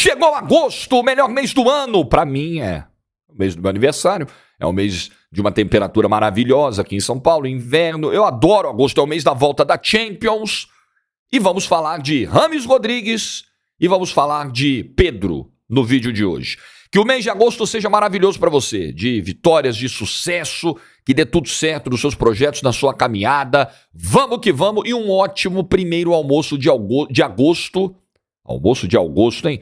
Chegou agosto, o melhor mês do ano. Para mim é o mês do meu aniversário. É o mês de uma temperatura maravilhosa aqui em São Paulo, inverno. Eu adoro agosto, é o mês da volta da Champions. E vamos falar de James Rodrigues e vamos falar de Pedro no vídeo de hoje. Que o mês de agosto seja maravilhoso para você, de vitórias, de sucesso, que dê tudo certo nos seus projetos, na sua caminhada. Vamos que vamos e um ótimo primeiro almoço de agosto. Almoço de agosto, hein?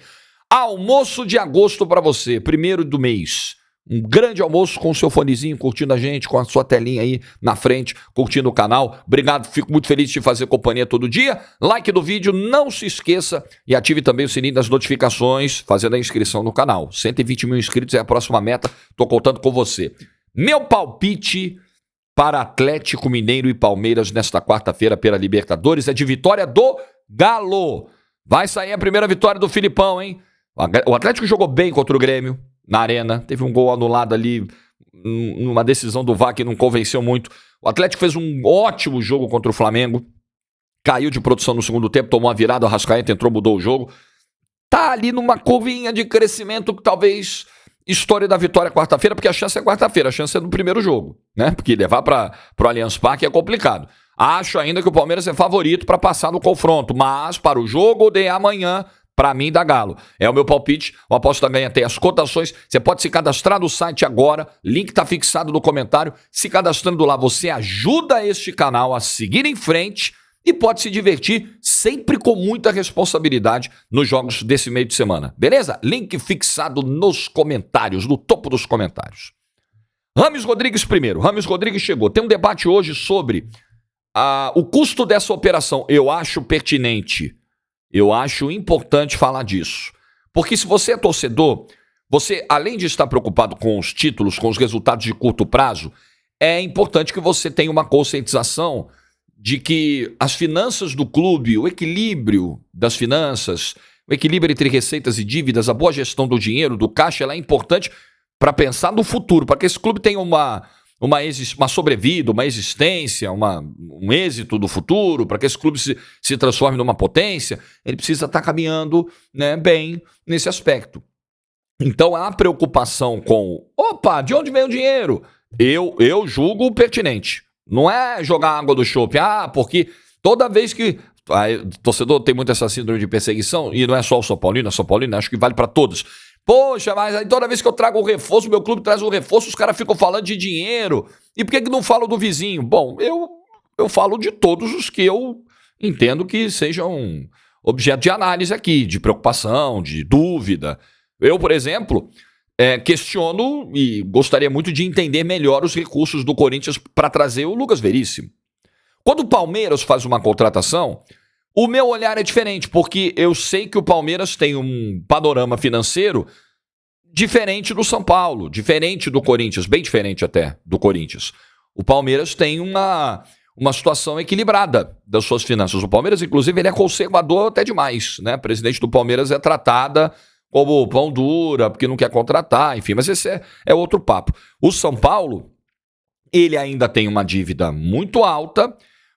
Almoço de agosto para você, primeiro do mês. Um grande almoço com o seu fonezinho, curtindo a gente, com a sua telinha aí na frente, curtindo o canal. Obrigado, fico muito feliz de te fazer companhia todo dia. Like do vídeo, não se esqueça e ative também o sininho das notificações, fazendo a inscrição no canal. 120 mil inscritos é a próxima meta, tô contando com você. Meu palpite para Atlético Mineiro e Palmeiras nesta quarta-feira pela Libertadores é de vitória do Galo. Vai sair a primeira vitória do Filipão, hein? O Atlético jogou bem contra o Grêmio na arena, teve um gol anulado ali, numa decisão do VAR que não convenceu muito. O Atlético fez um ótimo jogo contra o Flamengo, caiu de produção no segundo tempo, tomou uma virada, o Arrascaeta entrou, mudou o jogo. Tá ali numa curvinha de crescimento que talvez estoure da vitória quarta-feira, porque a chance é quarta-feira, a chance é no primeiro jogo, né? Porque levar para o Allianz Parque é complicado. Acho ainda que o Palmeiras é favorito para passar no confronto, mas para o jogo de amanhã, para mim, dá Galo. É o meu palpite. O Aposta Ganha tem as cotações. Você pode se cadastrar no site agora. Link está fixado no comentário. Se cadastrando lá, você ajuda este canal a seguir em frente e pode se divertir sempre com muita responsabilidade nos jogos desse meio de semana. Beleza? Link fixado nos comentários, no topo dos comentários. James Rodrigues primeiro. James Rodrigues chegou. Tem um debate hoje sobre o custo dessa operação. Eu acho pertinente. Eu acho importante falar disso. Porque se você é torcedor, você, além de estar preocupado com os títulos, com os resultados de curto prazo, é importante que você tenha uma conscientização de que as finanças do clube, o equilíbrio das finanças, o equilíbrio entre receitas e dívidas, a boa gestão do dinheiro, do caixa, ela é importante para pensar no futuro, para que esse clube tenha uma sobrevida, uma existência, um êxito do futuro, para que esse clube se transforme numa potência, ele precisa estar caminhando, né, bem nesse aspecto. Então, a preocupação com, de onde vem o dinheiro? Eu julgo pertinente. Não é jogar água do chope, porque toda vez que o torcedor tem muito essa síndrome de perseguição, e não é só o São Paulino, acho que vale para todos. Poxa, mas aí toda vez que eu trago um reforço, meu clube traz um reforço, os caras ficam falando de dinheiro. E por que não falam do vizinho? Bom, eu falo de todos os que eu entendo que sejam objeto de análise aqui, de preocupação, de dúvida. Eu, por exemplo, questiono e gostaria muito de entender melhor os recursos do Corinthians para trazer o Lucas Veríssimo. Quando o Palmeiras faz uma contratação, o meu olhar é diferente, porque eu sei que o Palmeiras tem um panorama financeiro diferente do São Paulo, diferente do Corinthians, bem diferente até do Corinthians. O Palmeiras tem uma situação equilibrada das suas finanças. O Palmeiras, inclusive, ele é conservador até demais, né? O presidente do Palmeiras é tratada como pão dura, porque não quer contratar, enfim, mas esse é outro papo. O São Paulo, ele ainda tem uma dívida muito alta,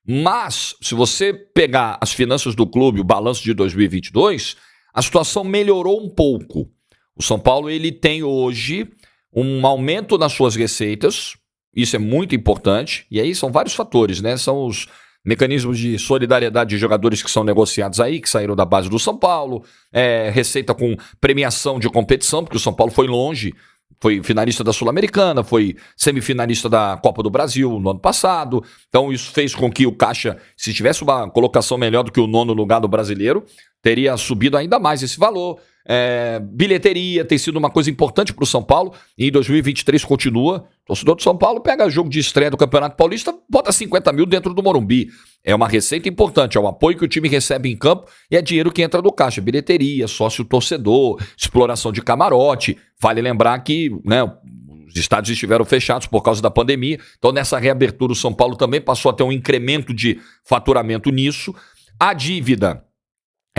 mas, se você pegar as finanças do clube, o balanço de 2022, a situação melhorou um pouco. O São Paulo ele tem hoje um aumento nas suas receitas, isso é muito importante, e aí são vários fatores, né? São os mecanismos de solidariedade de jogadores que são negociados aí, que saíram da base do São Paulo, receita com premiação de competição, porque o São Paulo foi longe, foi finalista da Sul-Americana, foi semifinalista da Copa do Brasil no ano passado. Então isso fez com que o Caixa, se tivesse uma colocação melhor do que o 9º lugar do Brasileiro, teria subido ainda mais esse valor. Bilheteria tem sido uma coisa importante para o São Paulo e em 2023 continua. O torcedor do São Paulo pega jogo de estreia do Campeonato Paulista, bota 50 mil dentro do Morumbi. É uma receita importante, é o apoio que o time recebe em campo e é dinheiro que entra do caixa. Bilheteria, sócio-torcedor, exploração de camarote. Vale lembrar que, né, os estádios estiveram fechados por causa da pandemia. Então nessa reabertura o São Paulo também passou a ter um incremento de faturamento nisso. A dívida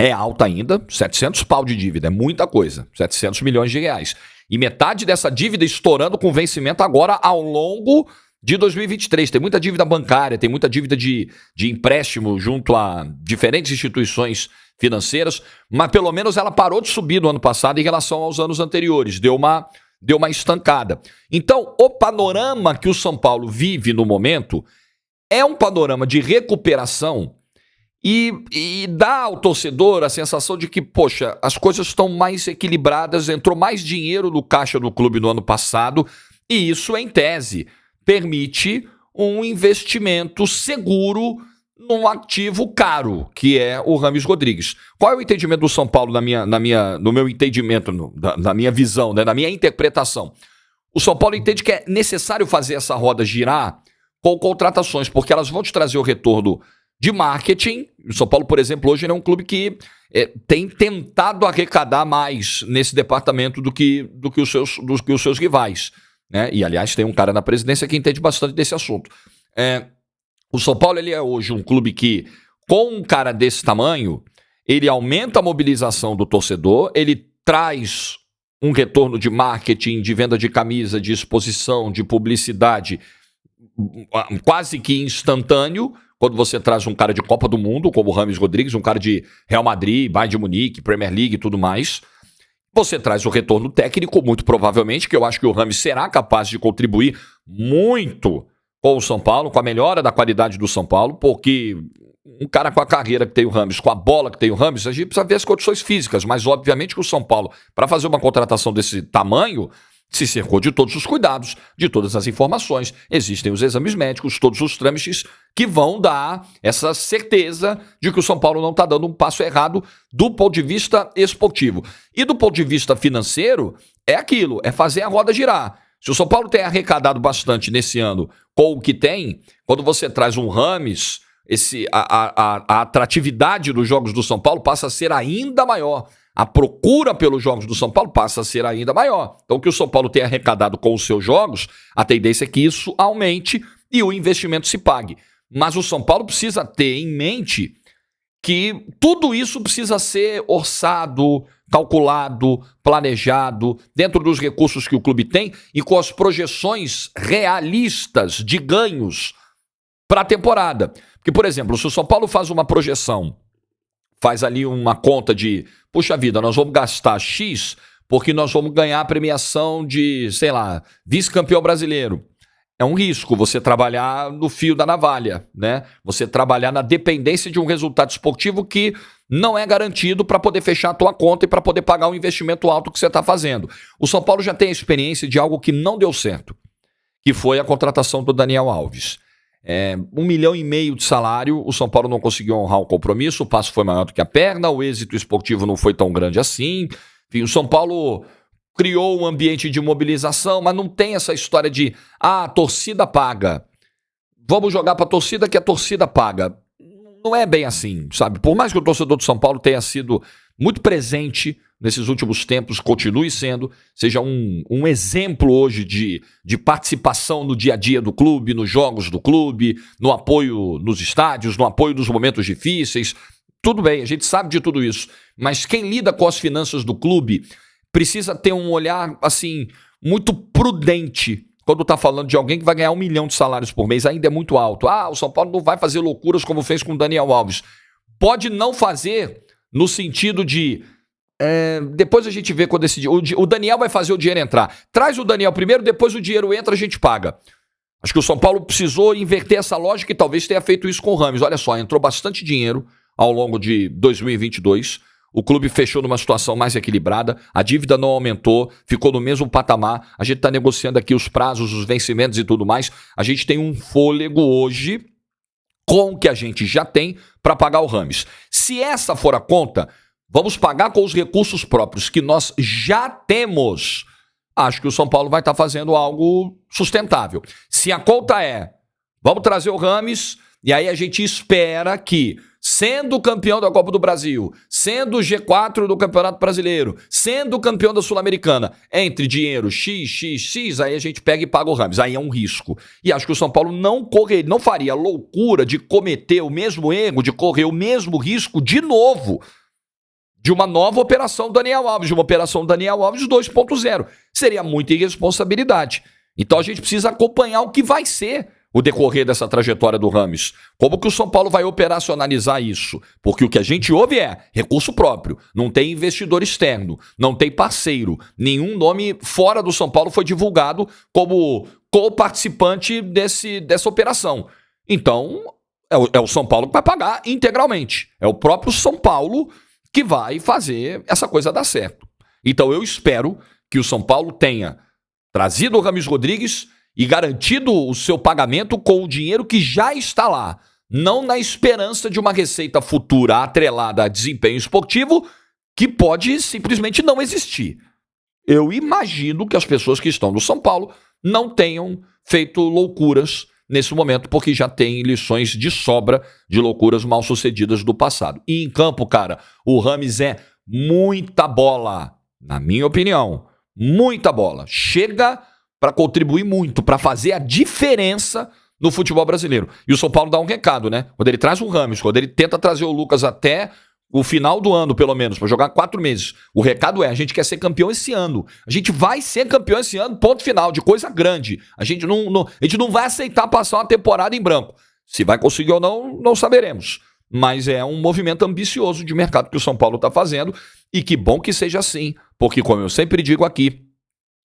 é alta ainda, 700 pau de dívida, é muita coisa, 700 milhões de reais. E metade dessa dívida estourando com vencimento agora ao longo de 2023. Tem muita dívida bancária, tem muita dívida de empréstimo junto a diferentes instituições financeiras, mas pelo menos ela parou de subir no ano passado em relação aos anos anteriores, deu uma estancada. Então, o panorama que o São Paulo vive no momento é um panorama de recuperação e dá ao torcedor a sensação de que, poxa, as coisas estão mais equilibradas, entrou mais dinheiro no caixa do clube no ano passado, e isso, em tese, permite um investimento seguro num ativo caro, que é o Rames Rodrigues. Qual é o entendimento do São Paulo no meu entendimento, na minha visão, né, na minha interpretação? O São Paulo entende que é necessário fazer essa roda girar com contratações, porque elas vão te trazer o retorno de marketing. O São Paulo, por exemplo, hoje é um clube que tem tentado arrecadar mais nesse departamento do que os seus rivais, né? E, aliás, tem um cara na presidência que entende bastante desse assunto. O São Paulo ele é hoje um clube que, com um cara desse tamanho, ele aumenta a mobilização do torcedor, ele traz um retorno de marketing, de venda de camisa, de exposição, de publicidade quase que instantâneo, quando você traz um cara de Copa do Mundo, como o Rames Rodrigues, um cara de Real Madrid, Bayern de Munique, Premier League e tudo mais. Você traz o retorno técnico, muito provavelmente, que eu acho que o Rames será capaz de contribuir muito com o São Paulo, com a melhora da qualidade do São Paulo, porque um cara com a carreira que tem o Rames, com a bola que tem o Rames, a gente precisa ver as condições físicas, mas obviamente que o São Paulo, para fazer uma contratação desse tamanho, se cercou de todos os cuidados, de todas as informações, existem os exames médicos, todos os trâmites que vão dar essa certeza de que o São Paulo não está dando um passo errado do ponto de vista esportivo. E do ponto de vista financeiro, é aquilo, é fazer a roda girar. Se o São Paulo tem arrecadado bastante nesse ano com o que tem, quando você traz um Rames, a atratividade dos jogos do São Paulo passa a ser ainda maior. A procura pelos jogos do São Paulo passa a ser ainda maior. Então, o que o São Paulo tem arrecadado com os seus jogos, a tendência é que isso aumente e o investimento se pague. Mas o São Paulo precisa ter em mente que tudo isso precisa ser orçado, calculado, planejado, dentro dos recursos que o clube tem e com as projeções realistas de ganhos para a temporada. Porque, por exemplo, se o São Paulo faz uma projeção, faz ali uma conta de, puxa vida, nós vamos gastar X porque nós vamos ganhar a premiação de, sei lá, vice-campeão brasileiro. É um risco você trabalhar no fio da navalha, né? Você trabalhar na dependência de um resultado esportivo que não é garantido para poder fechar a tua conta e para poder pagar o investimento alto que você está fazendo. O São Paulo já tem a experiência de algo que não deu certo, que foi a contratação do Daniel Alves. 1,5 milhão de salário, o São Paulo não conseguiu honrar o compromisso, o passo foi maior do que a perna, o êxito esportivo não foi tão grande assim. Enfim, o São Paulo criou um ambiente de mobilização, mas não tem essa história de, a torcida paga, vamos jogar para a torcida que a torcida paga. Não é bem assim, sabe? Por mais que o torcedor do São Paulo tenha sido muito presente nesses últimos tempos, continue sendo, seja um exemplo hoje de participação no dia a dia do clube, nos jogos do clube, no apoio nos estádios, no apoio nos momentos difíceis. Tudo bem, a gente sabe de tudo isso, mas quem lida com as finanças do clube precisa ter um olhar, assim, muito prudente quando está falando de alguém que vai ganhar 1 milhão de salários por mês, ainda é muito alto. O São Paulo não vai fazer loucuras como fez com o Daniel Alves. Pode não fazer no sentido de depois a gente vê quando o Daniel vai fazer o dinheiro entrar. Traz o Daniel primeiro, depois o dinheiro entra, a gente paga. Acho que o São Paulo precisou inverter essa lógica e talvez tenha feito isso com o Rames. Olha só, entrou bastante dinheiro ao longo de 2022. O clube fechou numa situação mais equilibrada, a dívida não aumentou, ficou no mesmo patamar. A gente está negociando aqui os prazos, os vencimentos e tudo mais. A gente tem um fôlego hoje com o que a gente já tem para pagar o Rames. Se essa for a conta, vamos pagar com os recursos próprios que nós já temos. Acho que o São Paulo vai estar fazendo algo sustentável. Se a conta vamos trazer o Rames, e aí a gente espera que, sendo campeão da Copa do Brasil, sendo G4 do Campeonato Brasileiro, sendo campeão da Sul-Americana, entre dinheiro X, aí a gente pega e paga o Rames. Aí é um risco. E acho que o São Paulo não faria a loucura de cometer o mesmo erro, de correr o mesmo risco de novo, de uma nova operação Daniel Alves, de uma operação Daniel Alves 2.0. Seria muita irresponsabilidade. Então a gente precisa acompanhar o que vai ser o decorrer dessa trajetória do Rames. Como que o São Paulo vai operacionalizar isso? Porque o que a gente ouve é recurso próprio, não tem investidor externo, não tem parceiro, nenhum nome fora do São Paulo foi divulgado como co-participante dessa operação. Então, é o São Paulo que vai pagar integralmente. É o próprio São Paulo que vai fazer essa coisa dar certo. Então eu espero que o São Paulo tenha trazido o Rames Rodrigues e garantido o seu pagamento com o dinheiro que já está lá, não na esperança de uma receita futura atrelada a desempenho esportivo que pode simplesmente não existir. Eu imagino que as pessoas que estão no São Paulo não tenham feito loucuras nesse momento, porque já tem lições de sobra de loucuras mal sucedidas do passado. E em campo, cara, o Rames é muita bola, na minha opinião, muita bola. Chega para contribuir muito, para fazer a diferença no futebol brasileiro. E o São Paulo dá um recado, né? Quando ele traz o Rames, quando ele tenta trazer o Lucas até o final do ano, pelo menos, para jogar 4 meses. O recado é, a gente quer ser campeão esse ano. A gente vai ser campeão esse ano, ponto final, de coisa grande. A gente não vai aceitar passar uma temporada em branco. Se vai conseguir ou não, não saberemos. Mas é um movimento ambicioso de mercado que o São Paulo está fazendo. E que bom que seja assim, porque como eu sempre digo aqui,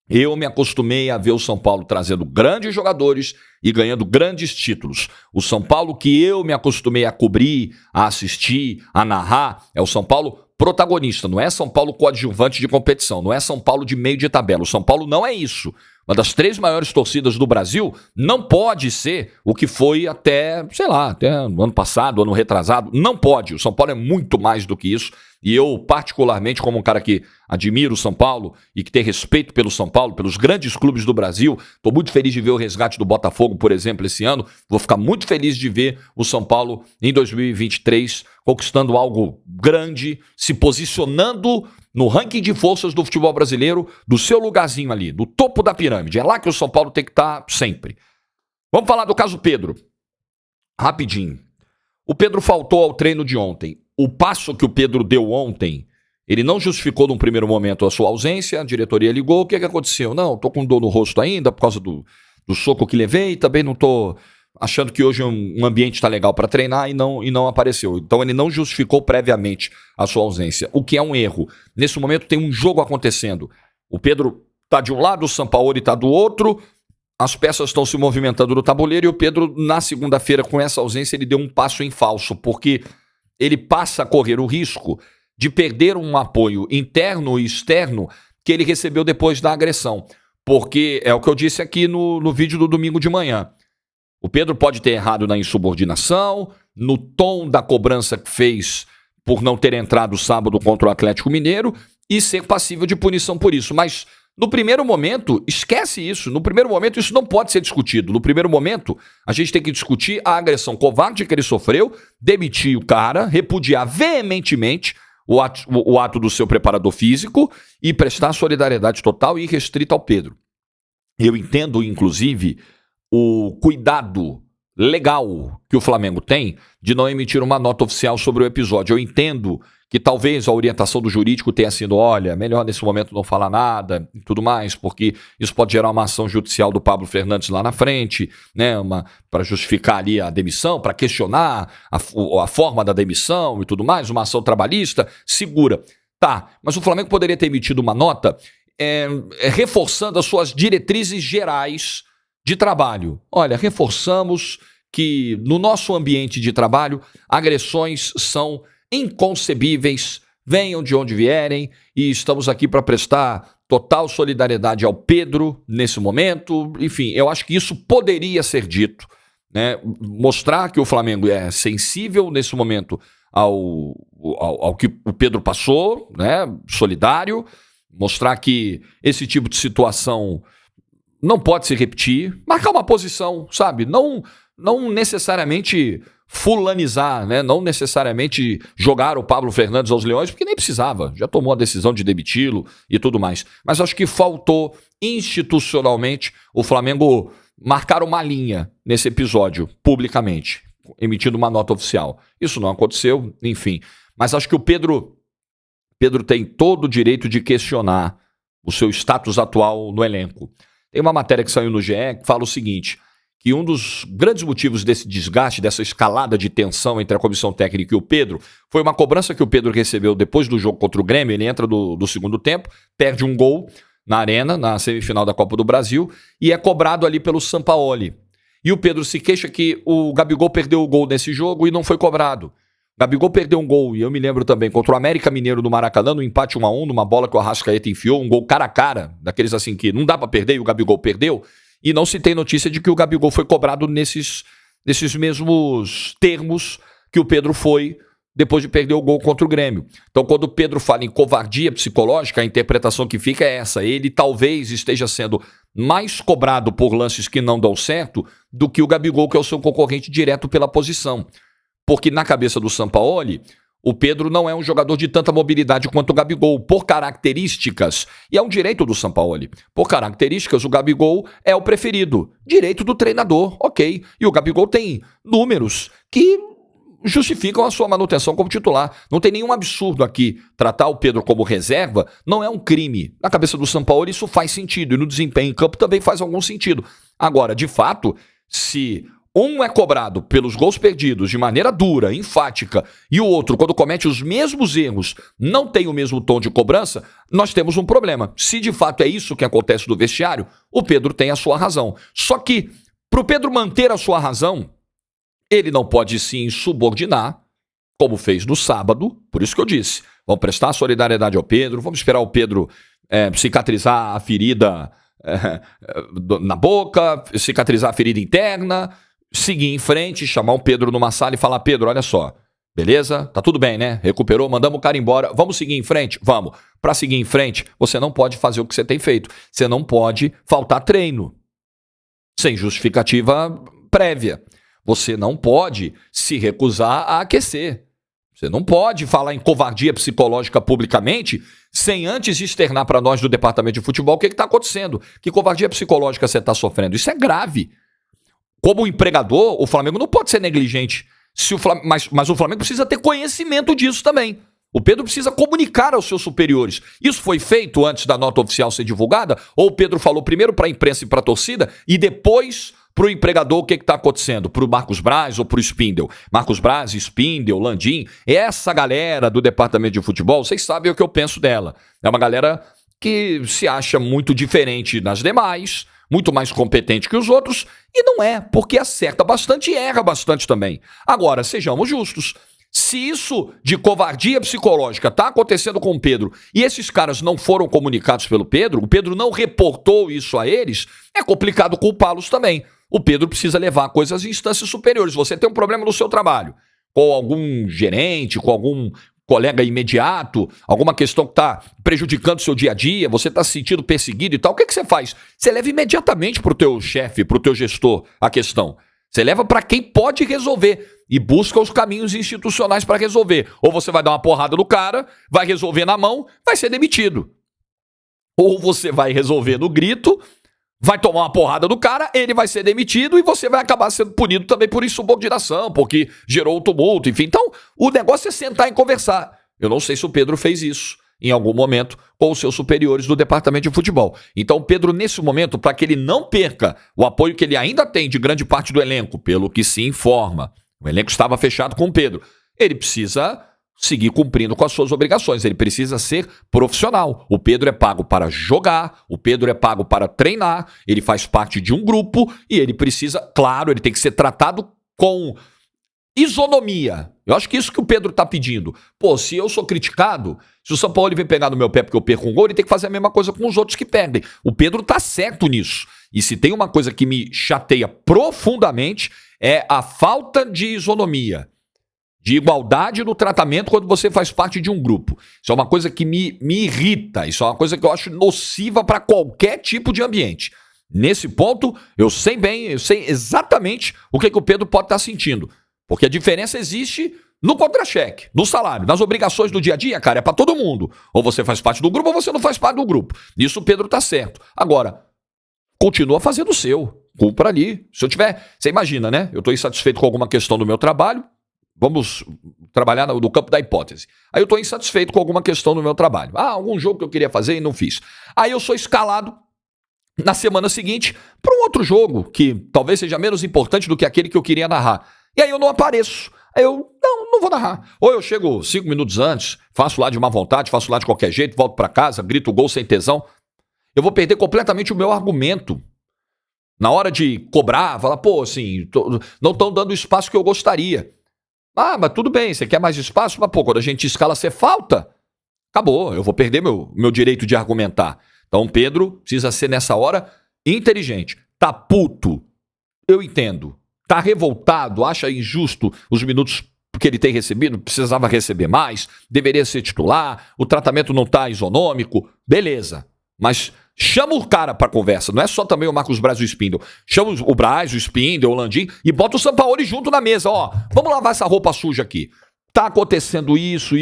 eu me acostumei a ver o São Paulo trazendo grandes jogadores e ganhando grandes títulos. O São Paulo que eu me acostumei a cobrir, a assistir, a narrar, é o São Paulo protagonista, não é São Paulo coadjuvante de competição, não é São Paulo de meio de tabela. O São Paulo não é isso. Uma das 3 maiores torcidas do Brasil não pode ser o que foi até, sei lá, até no ano passado, ano retrasado. Não pode. O São Paulo é muito mais do que isso. E eu, particularmente, como um cara que admira o São Paulo e que tem respeito pelo São Paulo, pelos grandes clubes do Brasil, estou muito feliz de ver o resgate do Botafogo, por exemplo, esse ano. Vou ficar muito feliz de ver o São Paulo em 2023 conquistando algo grande, se posicionando no ranking de forças do futebol brasileiro, do seu lugarzinho ali, do topo da pirâmide. É lá que o São Paulo tem que estar sempre. Vamos falar do caso Pedro. Rapidinho. O Pedro faltou ao treino de ontem. O passo que o Pedro deu ontem, ele não justificou num primeiro momento a sua ausência, a diretoria ligou, o que aconteceu? Não, tô com dor no rosto ainda por causa do soco que levei, também não tô achando que hoje um ambiente está legal para treinar e não apareceu. Então ele não justificou previamente a sua ausência, o que é um erro. Nesse momento tem um jogo acontecendo. O Pedro está de um lado, o Sampaoli está do outro, as peças estão se movimentando no tabuleiro e o Pedro, na segunda-feira, com essa ausência, ele deu um passo em falso, porque ele passa a correr o risco de perder um apoio interno e externo que ele recebeu depois da agressão. Porque é o que eu disse aqui no vídeo do domingo de manhã. O Pedro pode ter errado na insubordinação, no tom da cobrança que fez por não ter entrado sábado contra o Atlético Mineiro e ser passível de punição por isso. Mas no primeiro momento, esquece isso. No primeiro momento, isso não pode ser discutido. No primeiro momento, a gente tem que discutir a agressão covarde que ele sofreu, demitir o cara, repudiar veementemente o ato do seu preparador físico e prestar solidariedade total e irrestrita ao Pedro. Eu entendo, inclusive, o cuidado legal que o Flamengo tem de não emitir uma nota oficial sobre o episódio. Eu entendo que talvez a orientação do jurídico tenha sido, olha, melhor nesse momento não falar nada e tudo mais, porque isso pode gerar uma ação judicial do Pablo Fernandes lá na frente, né, para justificar ali a demissão, para questionar a forma da demissão e tudo mais, uma ação trabalhista, segura. Tá, mas o Flamengo poderia ter emitido uma nota reforçando as suas diretrizes gerais de trabalho. Olha, reforçamos que no nosso ambiente de trabalho, agressões são inconcebíveis, venham de onde vierem, e estamos aqui para prestar total solidariedade ao Pedro nesse momento. Enfim, eu acho que isso poderia ser dito, né? Mostrar que o Flamengo é sensível nesse momento ao que o Pedro passou, né? Solidário, mostrar que esse tipo de situação não pode se repetir, marcar uma posição, sabe? Não necessariamente fulanizar, né? Não necessariamente jogar o Pablo Fernandes aos leões, porque nem precisava, já tomou a decisão de demiti-lo e tudo mais. Mas acho que faltou institucionalmente o Flamengo marcar uma linha nesse episódio, publicamente, emitindo uma nota oficial. Isso não aconteceu, enfim. Mas acho que o Pedro tem todo o direito de questionar o seu status atual no elenco. Tem uma matéria que saiu no GE que fala o seguinte, que um dos grandes motivos desse desgaste, dessa escalada de tensão entre a comissão técnica e o Pedro, foi uma cobrança que o Pedro recebeu depois do jogo contra o Grêmio. Ele entra do segundo tempo, perde um gol na Arena, na semifinal da Copa do Brasil, e é cobrado ali pelo Sampaoli. E o Pedro se queixa que o Gabigol perdeu o gol nesse jogo e não foi cobrado. O Gabigol perdeu um gol, e eu me lembro também, contra o América Mineiro no Maracanã, no empate 1-1, numa bola que o Arrascaeta enfiou, um gol cara a cara, daqueles assim que não dá pra perder e o Gabigol perdeu, e não se tem notícia de que o Gabigol foi cobrado nesses mesmos termos que o Pedro foi depois de perder o gol contra o Grêmio. Então, quando o Pedro fala em covardia psicológica, a interpretação que fica é essa. Ele talvez esteja sendo mais cobrado por lances que não dão certo do que o Gabigol, que é o seu concorrente direto pela posição. Porque na cabeça do Sampaoli, o Pedro não é um jogador de tanta mobilidade quanto o Gabigol, por características. E é um direito do Sampaoli. Por características, o Gabigol é o preferido. Direito do treinador, ok. E o Gabigol tem números que justificam a sua manutenção como titular. Não tem nenhum absurdo aqui. Tratar o Pedro como reserva não é um crime. Na cabeça do Sampaoli isso faz sentido. E no desempenho em campo também faz algum sentido. Agora, de fato, se um é cobrado pelos gols perdidos de maneira dura, enfática, e o outro, quando comete os mesmos erros, não tem o mesmo tom de cobrança, nós temos um problema. Se de fato é isso que acontece no vestiário, o Pedro tem a sua razão. Só que, para o Pedro manter a sua razão, ele não pode se insubordinar, como fez no sábado, por isso que eu disse. Vamos prestar solidariedade ao Pedro, vamos esperar o Pedro cicatrizar a ferida na boca, cicatrizar a ferida interna, seguir em frente, chamar o Pedro numa sala e falar: Pedro, olha só, beleza? Tá tudo bem, né? Recuperou, mandamos o cara embora, vamos seguir em frente? Vamos. Para seguir em frente, você não pode fazer o que você tem feito. Você não pode faltar treino, sem justificativa prévia. Você não pode se recusar a aquecer. Você não pode falar em covardia psicológica publicamente sem antes externar para nós do departamento de futebol o que está acontecendo. Que covardia psicológica você está sofrendo? Isso é grave. Como empregador, o Flamengo não pode ser negligente. Mas o Flamengo precisa ter conhecimento disso também. O Pedro precisa comunicar aos seus superiores. Isso foi feito antes da nota oficial ser divulgada? Ou o Pedro falou primeiro para a imprensa e para a torcida e depois para o empregador o que está acontecendo? Para o Marcos Braz ou para o Spindel? Marcos Braz, Spindel, Landim, essa galera do departamento de futebol, vocês sabem o que eu penso dela. É uma galera que se acha muito diferente das demais, muito mais competente que os outros, e não é, porque acerta bastante e erra bastante também. Agora, sejamos justos. Se isso de covardia psicológica está acontecendo com o Pedro e esses caras não foram comunicados pelo Pedro, o Pedro não reportou isso a eles, é complicado culpá-los também. O Pedro precisa levar coisas às instâncias superiores. Você tem um problema no seu trabalho, com algum gerente, com algum colega imediato, alguma questão que está prejudicando o seu dia a dia, você está se sentindo perseguido e tal, o que você faz? Você leva imediatamente para o teu chefe, para o teu gestor a questão. Você leva para quem pode resolver e busca os caminhos institucionais para resolver. Ou você vai dar uma porrada no cara, vai resolver na mão, vai ser demitido. Ou você vai resolver no grito, vai tomar uma porrada do cara, ele vai ser demitido e você vai acabar sendo punido também por insubordinação, porque gerou o tumulto, enfim. Então, o negócio é sentar e conversar. Eu não sei se o Pedro fez isso em algum momento com os seus superiores do departamento de futebol. Então, o Pedro, nesse momento, para que ele não perca o apoio que ele ainda tem de grande parte do elenco, pelo que se informa, o elenco estava fechado com o Pedro, ele precisa seguir cumprindo com as suas obrigações, ele precisa ser profissional. O Pedro é pago para jogar, o Pedro é pago para treinar, ele faz parte de um grupo e ele precisa, claro, ele tem que ser tratado com isonomia. Eu acho que isso que o Pedro está pedindo. Pô, se eu sou criticado, se o São Paulo vem pegar no meu pé porque eu perco um gol, ele tem que fazer a mesma coisa com os outros que perdem. O Pedro está certo nisso. E se tem uma coisa que me chateia profundamente é a falta de isonomia, de igualdade no tratamento quando você faz parte de um grupo. Isso é uma coisa que me irrita, isso é uma coisa que eu acho nociva para qualquer tipo de ambiente. Nesse ponto, eu sei exatamente o que o Pedro pode estar sentindo. Porque a diferença existe no contra-cheque, no salário, nas obrigações do dia a dia, cara, é para todo mundo. Ou você faz parte do grupo ou você não faz parte do grupo. Nisso o Pedro tá certo. Agora, continua fazendo o seu. Cumpra ali. Se eu tiver... Você imagina, né? Eu tô insatisfeito com alguma questão do meu trabalho. Vamos trabalhar no campo da hipótese. Aí eu tô insatisfeito com alguma questão do meu trabalho. Algum jogo que eu queria fazer e não fiz. Aí eu sou escalado na semana seguinte para um outro jogo, que talvez seja menos importante do que aquele que eu queria narrar. E aí eu não apareço. Aí eu, não vou narrar. Ou eu chego 5 minutos antes, faço lá de má vontade, faço lá de qualquer jeito, volto para casa, grito o gol sem tesão. Eu vou perder completamente o meu argumento. Na hora de cobrar, falar, pô, assim, não estão dando o espaço que eu gostaria. Ah, mas tudo bem, você quer mais espaço? Mas, pô, quando a gente escala, você falta. Acabou, eu vou perder meu direito de argumentar. Então, Pedro precisa ser, nessa hora, inteligente. Tá puto, eu entendo. Tá revoltado, acha injusto os minutos que ele tem recebido, precisava receber mais, deveria ser titular, o tratamento não tá isonômico, beleza. Mas chama o cara pra conversa, não é só também o Marcos Braz e o Spindle. Chama o Braz, o Spindle, o Landim e bota o Sampaoli junto na mesa, ó. Vamos lavar essa roupa suja aqui. Tá acontecendo isso.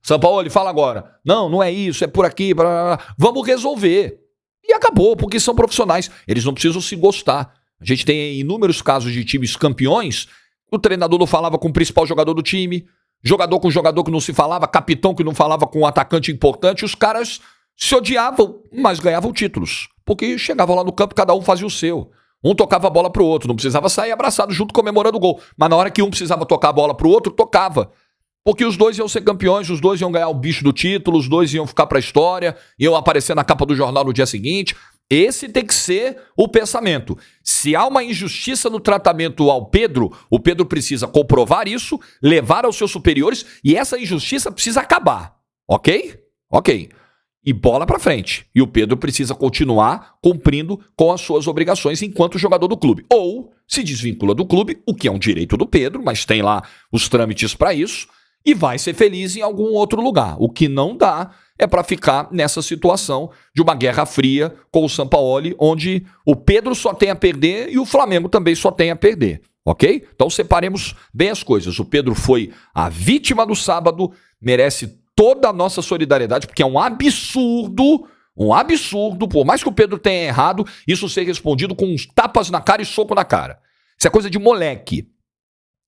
Sampaoli, fala agora. Não é isso, é por aqui, blá, blá, blá. Vamos resolver. E acabou, porque são profissionais. Eles não precisam se gostar. A gente tem inúmeros casos de times campeões. O treinador não falava com o principal jogador do time, jogador com jogador que não se falava, capitão que não falava com um atacante importante. Os caras se odiavam, mas ganhavam títulos. Porque chegavam lá no campo, cada um fazia o seu. Um tocava a bola pro outro, não precisava sair abraçado junto comemorando o gol. Mas na hora que um precisava tocar a bola pro outro, tocava. Porque os dois iam ser campeões, os dois iam ganhar o bicho do título, os dois iam ficar pra história, iam aparecer na capa do jornal no dia seguinte. Esse tem que ser o pensamento. Se há uma injustiça no tratamento ao Pedro, o Pedro precisa comprovar isso, levar aos seus superiores e essa injustiça precisa acabar. Ok? Ok. E bola pra frente. E o Pedro precisa continuar cumprindo com as suas obrigações enquanto jogador do clube. Ou se desvincula do clube, o que é um direito do Pedro, mas tem lá os trâmites pra isso, e vai ser feliz em algum outro lugar. O que não dá é pra ficar nessa situação de uma guerra fria com o Sampaoli, onde o Pedro só tem a perder e o Flamengo também só tem a perder. Ok? Então separemos bem as coisas. O Pedro foi a vítima do sábado, merece toda a nossa solidariedade, porque é um absurdo, por mais que o Pedro tenha errado, isso ser respondido com uns tapas na cara e soco na cara. Isso é coisa de moleque.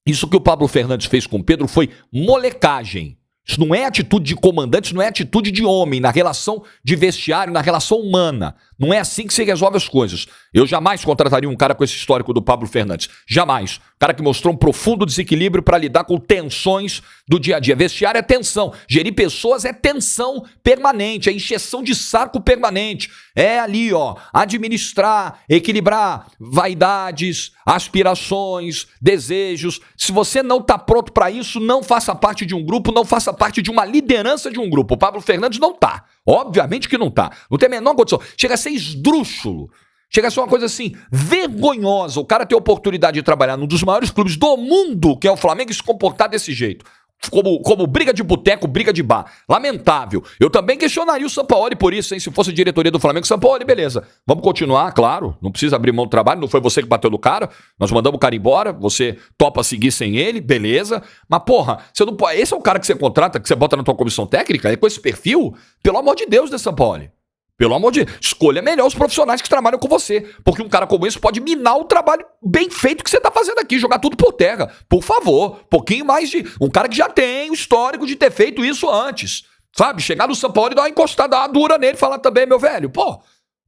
Isso que o Pablo Fernandes fez com o Pedro foi molecagem. Isso não é atitude de comandante, isso não é atitude de homem, na relação de vestiário, na relação humana. Não é assim que se resolve as coisas. Eu jamais contrataria um cara com esse histórico do Pablo Fernandes. Jamais. Um cara que mostrou um profundo desequilíbrio para lidar com tensões do dia a dia. Vestiário é tensão. Gerir pessoas é tensão permanente, é encheção de saco permanente. É ali, ó, administrar, equilibrar vaidades, aspirações, desejos. Se você não tá pronto para isso, não faça parte de um grupo, não faça parte de uma liderança de um grupo. O Pablo Fernandes não tá. Obviamente que não tá. Não tem a menor condição. Chega a ser esdrúxulo. Chega a ser uma coisa assim, vergonhosa. O cara ter a oportunidade de trabalhar num dos maiores clubes do mundo, que é o Flamengo, e se comportar desse jeito. Como briga de boteco, briga de bar. Lamentável. Eu também questionaria o Sampaoli por isso, hein? Se fosse a diretoria do Flamengo, Sampaoli, beleza. Vamos continuar, claro. Não precisa abrir mão do trabalho. Não foi você que bateu no cara. Nós mandamos o cara embora. Você topa seguir sem ele, beleza. Mas, porra, você não pode... esse é o cara que você contrata, que você bota na tua comissão técnica? É com esse perfil? Pelo amor de Deus, né, Sampaoli? Pelo amor de Deus, escolha melhor os profissionais que trabalham com você. Porque um cara como esse pode minar o trabalho bem feito que você tá fazendo aqui, jogar tudo por terra. Por favor, um pouquinho mais de... um cara que já tem o histórico de ter feito isso antes. Sabe? Chegar no São Paulo e dar uma encostada, dar uma dura nele e falar também, meu velho, pô,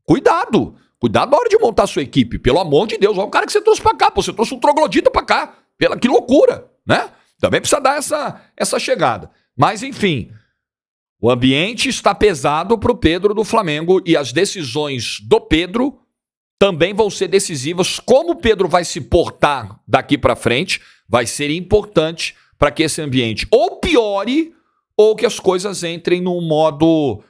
cuidado. Cuidado na hora de montar a sua equipe. Pelo amor de Deus, olha o cara que você trouxe pra cá. Pô, você trouxe um troglodita pra cá. Que loucura, né? Também precisa dar essa chegada. Mas, enfim... o ambiente está pesado para o Pedro do Flamengo e as decisões do Pedro também vão ser decisivas. Como o Pedro vai se portar daqui para frente vai ser importante para que esse ambiente ou piore ou que as coisas entrem num modo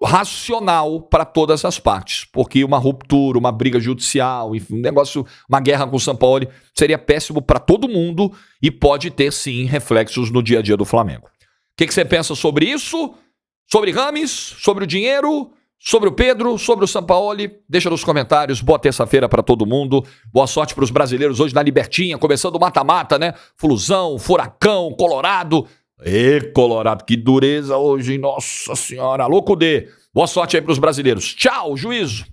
racional para todas as partes. Porque uma ruptura, uma briga judicial, enfim, um negócio, uma guerra com o Sampaoli seria péssimo para todo mundo e pode ter sim reflexos no dia a dia do Flamengo. O que você pensa sobre isso? Sobre Rames? Sobre o dinheiro? Sobre o Pedro? Sobre o Sampaoli? Deixa nos comentários. Boa terça-feira para todo mundo. Boa sorte para os brasileiros hoje na Libertinha, começando o mata-mata, né? Flusão, Furacão, Colorado. Ê, Colorado, que dureza hoje, hein? Nossa Senhora. Alô, Cudê. Boa sorte aí para os brasileiros. Tchau, juízo.